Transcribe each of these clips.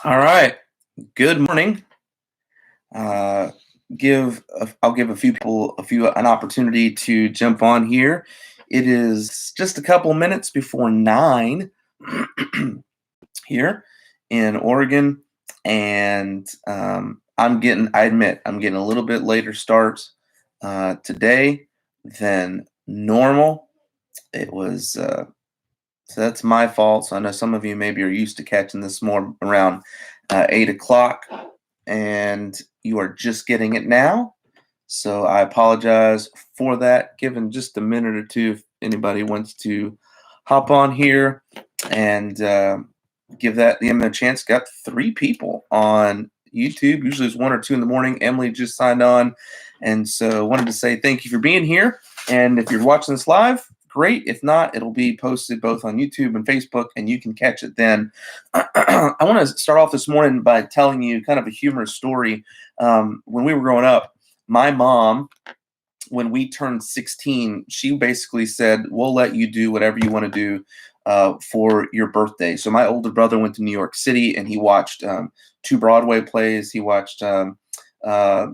All right. Good morning. Uh, I'll give a few people an opportunity to jump on here. It is just a couple minutes before 9 here in Oregon, and I admit, I'm getting a little bit later start today than normal. It was So that's my fault. So I know some of you maybe are used to catching this more around 8 o'clock, and you are just getting it now. So I apologize for that. Given just a minute or two, if anybody wants to hop on here and give them a chance. Got three people on YouTube. Usually it's 1 or 2 in the morning. Emily just signed on, and so wanted to say thank you for being here. And if you're watching this live, great. If not, it'll be posted both on YouTube and Facebook, and you can catch it then. I want to start off this morning by telling you kind of a humorous story. When we were growing up, my mom, when we turned 16, she basically said, "We'll let you do whatever you want to do for your birthday." So my older brother went to New York City and he watched two Broadway plays. He watched uh, uh,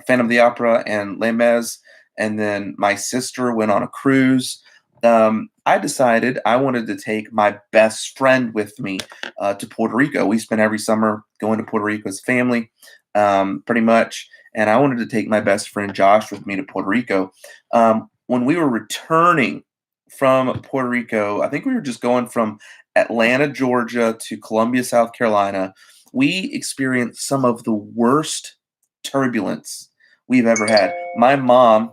Phantom of the Opera and Les Mis. And then my sister went on a cruise. I decided I wanted to take my best friend with me to Puerto Rico. We spent every summer going to Puerto Rico as a family, pretty much. And I wanted to take my best friend Josh with me to Puerto Rico. When we were returning from Puerto Rico, I think we were just going from Atlanta, Georgia to Columbia, South Carolina. We experienced some of the worst turbulence we've ever had. My mom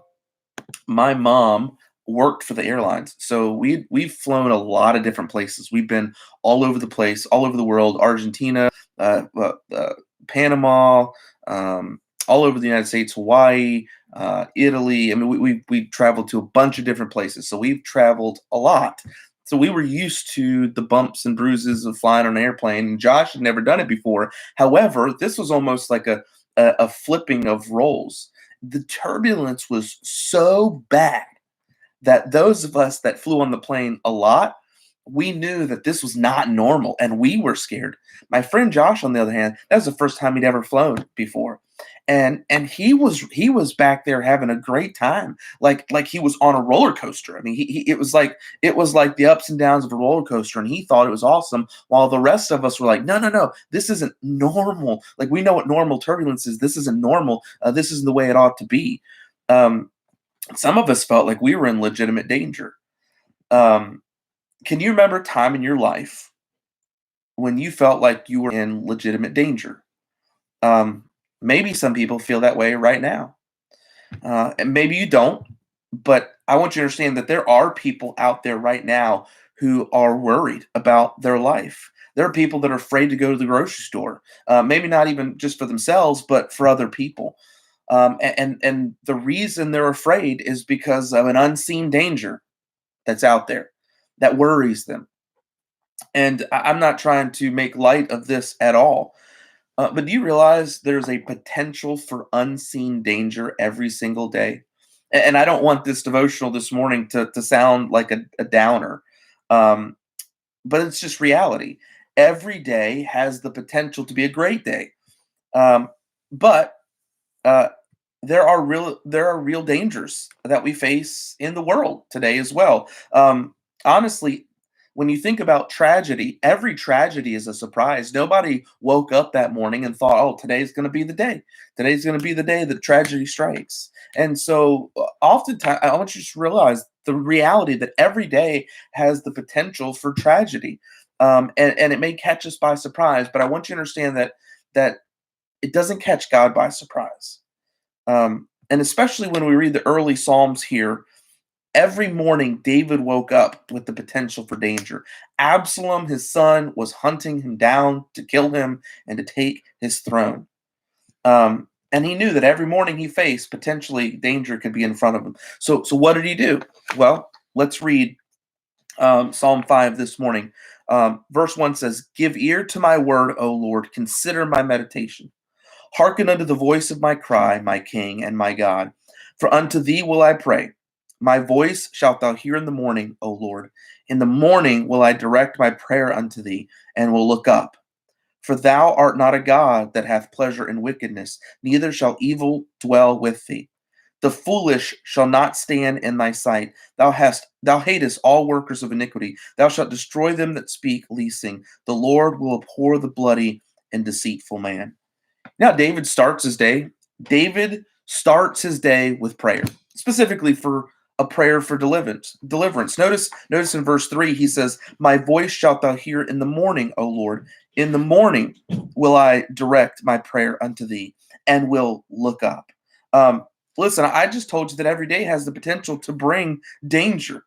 worked for the airlines, so we've flown a lot of different places. We've been all over the place, all over the world: Argentina, Panama, all over the United States, Hawaii, Italy. I mean, we traveled to a bunch of different places, so we've traveled a lot. So we were used to the bumps and bruises of flying on an airplane. And Josh had never done it before. However, this was almost like a flipping of roles. The turbulence was so bad that those of us that flew on the plane a lot, we knew that this was not normal and we were scared. My friend Josh, on the other hand, that was the first time he'd ever flown before. And he was back there having a great time, like he was on a roller coaster. I mean, it was like the ups and downs of a roller coaster, and he thought it was awesome. While the rest of us were like, no, no, no, this isn't normal. Like, we know what normal turbulence is. This isn't normal. This isn't the way it ought to be. Um, some of us felt like we were in legitimate danger. Um, can you remember a time in your life when you felt like you were in legitimate danger? Um, Maybe some people feel that way right now, and maybe you don't. But I want you to understand that there are people out there right now who are worried about their life. There are people that are afraid to go to the grocery store, maybe not even just for themselves, but for other people. And the reason they're afraid is because of an unseen danger that's out there that worries them. And I'm not trying to make light of this at all. But do you realize there's a potential for unseen danger every single day? And I don't want this devotional this morning to sound like a downer, um, but it's just reality. Every day has the potential to be a great day, um, but uh, there are real dangers that we face in the world today as well. Honestly, when you think about tragedy, every tragedy is a surprise. Nobody woke up that morning and thought, "Oh, today's going to be the day. Today's going to be the day that tragedy strikes." And so, oftentimes, I want you to realize the reality that every day has the potential for tragedy, and it may catch us by surprise. But I want you to understand that it doesn't catch God by surprise. And especially when we read the early Psalms here, every morning David woke up with the potential for danger. Absalom, his son, was hunting him down to kill him and to take his throne. And he knew that every morning he faced potentially danger could be in front of him. So what did he do? Well, let's read Psalm 5 this morning. Verse 1 says, "Give ear to my word, O Lord, consider my meditation. Hearken unto the voice of my cry, my King and my God. For unto thee will I pray. My voice shalt thou hear in the morning, O Lord. In the morning will I direct my prayer unto thee, and will look up. For thou art not a God that hath pleasure in wickedness, neither shall evil dwell with thee. The foolish shall not stand in thy sight. Thou hatest all workers of iniquity. Thou shalt destroy them that speak leasing. The Lord will abhor the bloody and deceitful man. Now David starts his day. David starts his day with prayer, specifically for a prayer for deliverance. Notice in verse 3, he says, "My voice shalt thou hear in the morning, O Lord. In the morning will I direct my prayer unto thee, and will look up." Um, Listen, I just told you that every day has the potential to bring danger.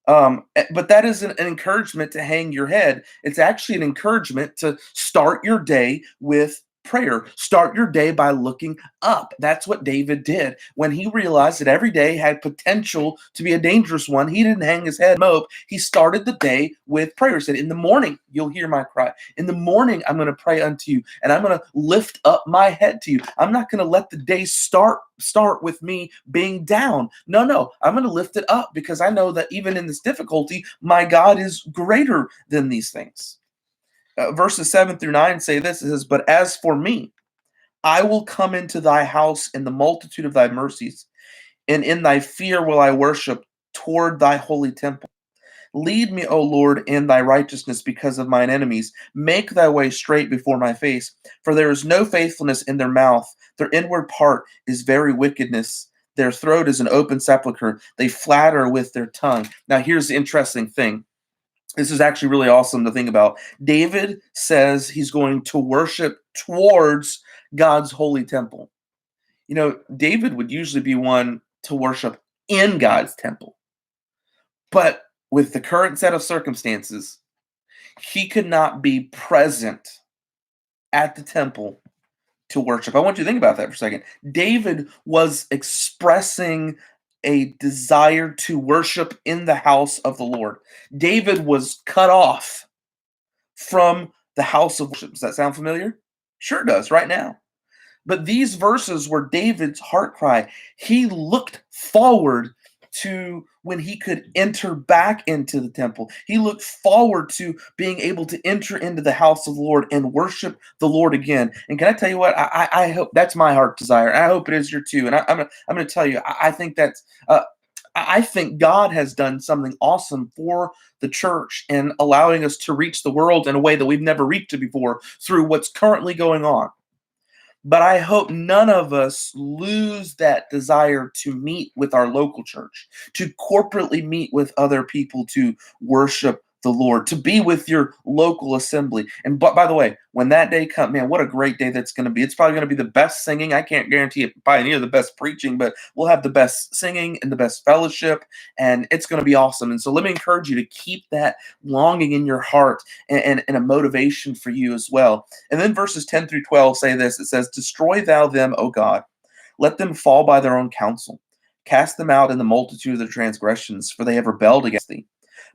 But that isn't an encouragement to hang your head. It's actually an encouragement to start your day with prayer. Start your day by looking up. That's what David did. When he realized that every day had potential to be a dangerous one, he didn't hang his head and mope. He started the day with prayer. He said, "In the morning, you'll hear my cry. In the morning, I'm going to pray unto you, and I'm going to lift up my head to you. I'm not going to let the day start with me being down. No, I'm going to lift it up because I know that even in this difficulty, my God is greater than these things." Verses 7 through 9 say this. It says, "But as for me, I will come into thy house in the multitude of thy mercies, and in thy fear will I worship toward thy holy temple. Lead me, O Lord, in thy righteousness because of mine enemies. Make thy way straight before my face. For there is no faithfulness in their mouth. Their inward part is very wickedness. Their throat is an open sepulchre. They flatter with their tongue." Now, here's the interesting thing. This is actually really awesome to think about. David says he's going to worship towards God's holy temple. David would usually be one to worship in God's temple. But with the current set of circumstances, he could not be present at the temple to worship. I want you to think about that for a second. David was expressing a desire to worship in the house of the Lord. David was cut off from the house of worship. Does that sound familiar? Sure does, right now. But these verses were David's heart cry. He looked forward to when he could enter back into the temple. He looked forward to being able to enter into the house of the Lord and worship the Lord again. And can I tell you what? I hope that's my heart desire. I hope it is your too. And I'm going to tell you, I think that's. I think God has done something awesome for the church in allowing us to reach the world in a way that we've never reached it before through what's currently going on. But I hope none of us lose that desire to meet with our local church, to corporately meet with other people to worship the Lord, to be with your local assembly. And by the way, when that day comes, man, what a great day that's going to be. It's probably going to be the best singing. I can't guarantee it by near the best preaching, but we'll have the best singing and the best fellowship, and it's going to be awesome. And so let me encourage you to keep that longing in your heart and a motivation for you as well. And then verses 10 through 12 say this. It says, "Destroy thou them, O God. Let them fall by their own counsel. Cast them out in the multitude of their transgressions, for they have rebelled against thee.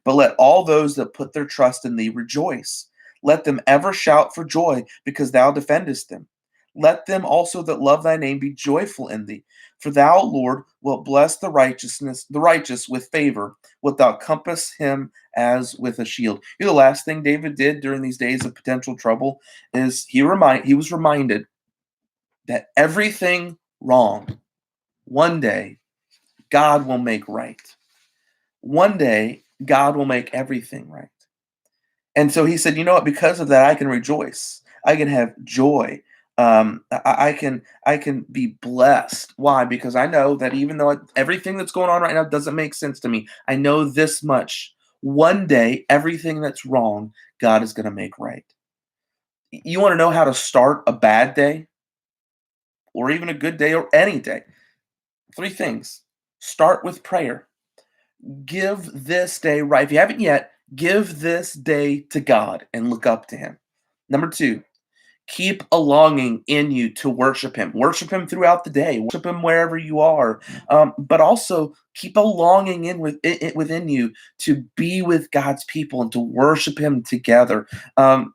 But let all those that put their trust in thee rejoice. Let them ever shout for joy, because thou defendest them. Let them also that love thy name be joyful in thee. For thou, Lord, wilt bless the righteous with favor, wilt thou compass him as with a shield." The last thing David did during these days of potential trouble is he was reminded that everything wrong, one day, God will make right. One day, God will make everything right. And so he said, "You know what? Because of that, I can rejoice. I can have joy. I can be blessed. Why? Because I know that even though everything that's going on right now doesn't make sense to me, I know this much. One day, everything that's wrong, God is going to make right." You want to know how to start a bad day or even a good day or any day? Three things. Start with prayer. Give this day right. If you haven't yet, give this day to God and look up to him. Number two, keep a longing in you to worship him. Worship him throughout the day. Worship him wherever you are. But also keep a longing within you to be with God's people and to worship him together.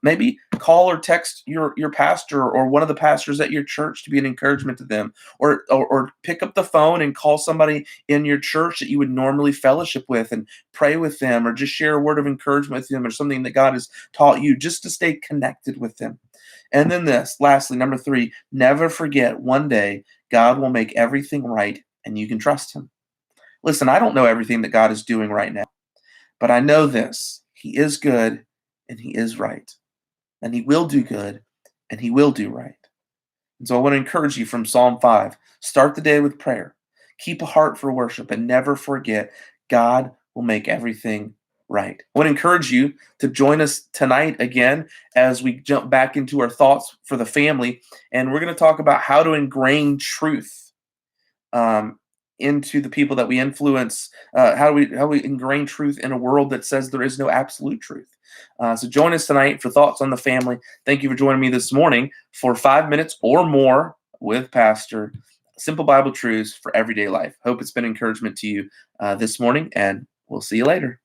Maybe call or text your pastor or one of the pastors at your church to be an encouragement to them, or pick up the phone and call somebody in your church that you would normally fellowship with and pray with them, or just share a word of encouragement with them or something that God has taught you, just to stay connected with them. And then this, lastly, number three, never forget one day God will make everything right and you can trust him. Listen, I don't know everything that God is doing right now, but I know this. He is good and he is right. And he will do good and he will do right. And so I want to encourage you from Psalm 5. Start the day with prayer. Keep a heart for worship and never forget God will make everything right. I want to encourage you to join us tonight again as we jump back into our thoughts for the family. And we're going to talk about how to ingrain truth um, into the people that we influence. How we ingrain truth in a world that says there is no absolute truth. So join us tonight for thoughts on the family. Thank you for joining me this morning for 5 minutes or more with Pastor. Simple Bible truths for everyday life. Hope it's been encouragement to you this morning, and we'll see you later.